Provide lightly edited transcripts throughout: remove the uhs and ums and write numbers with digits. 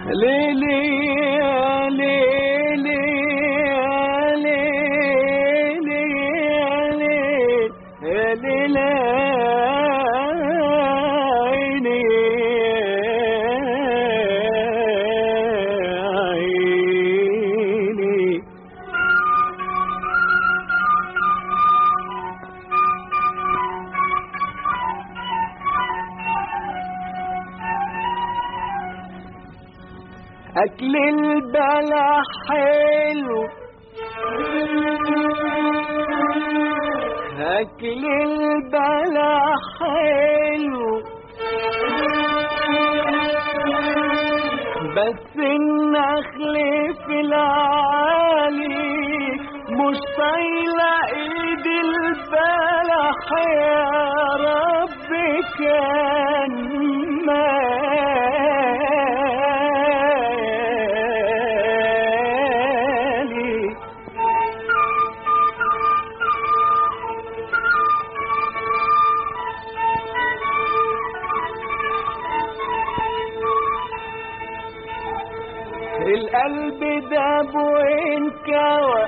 ليلي يا ليلي يا ليلي يا ليلي أكل البلح حلو، أكل البلح حلو، بس النخل في العالي مش طايلة ايد البلح يا رب كان القلب داب وانكوى،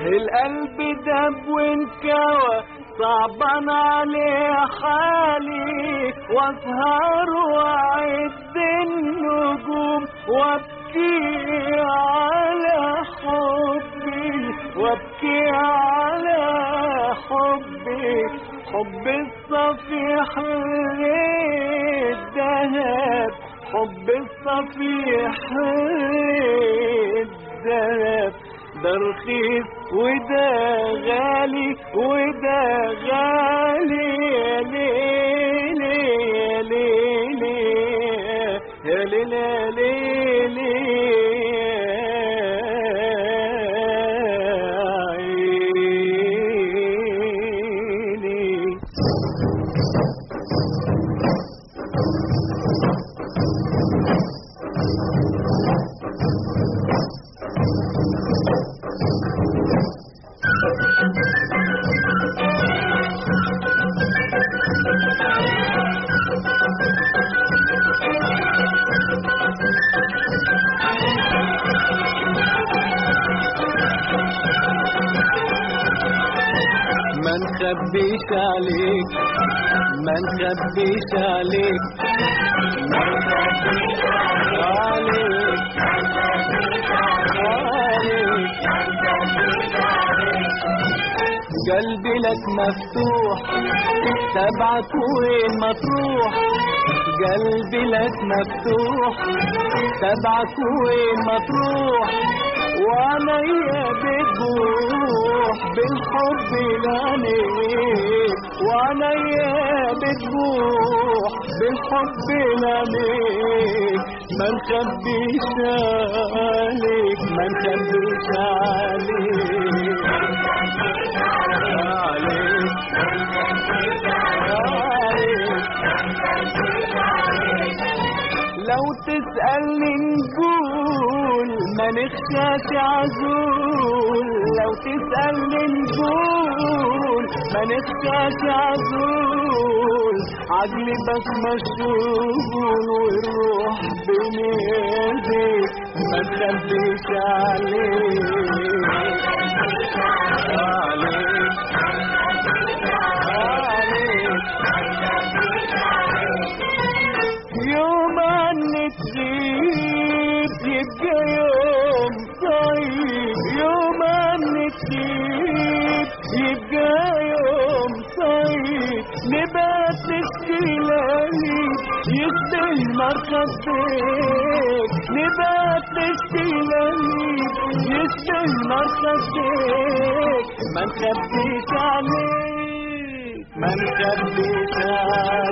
القلب داب وانكوى، صعبان عليه حالي واسهر واعد النجوم وابكي على حبي، وابكي على حبي، حب الصفيح الذهب، حب الصفيح الذهب، ده رخيص وده غالي وده غالي، يا ليلي يا ليلي يا ليلي يا ليلي ما نخبيش عليك، ما نخبيش عليك، ما نخبيش عليك، قلبي لك مفتوح تبعك وين ما تروح، قلبي لك مفتوح تبعك وين ما تروح، وعليا بتبوح بالحب لعنيك، وعليا بتبوح بالحب لعنيك، ما نخبيش عليك، ما نخبيش عليك، لو تسألني نقول ما نخشاش عزول، لو تسألني نقول ما نخشاش عزول، عقلي بس مشغول والروح بين ايديك، ما تخبيش عليك، يوم عنك تغيب يبقى يوم طيب، يوم عنك تغيب يبقى يوم طيب، نبات الشلالي يشبه مركب بيك، نبات الشلالي يشبه مركب بيك، ما نخبيش عليك، ما نخبيش عليك.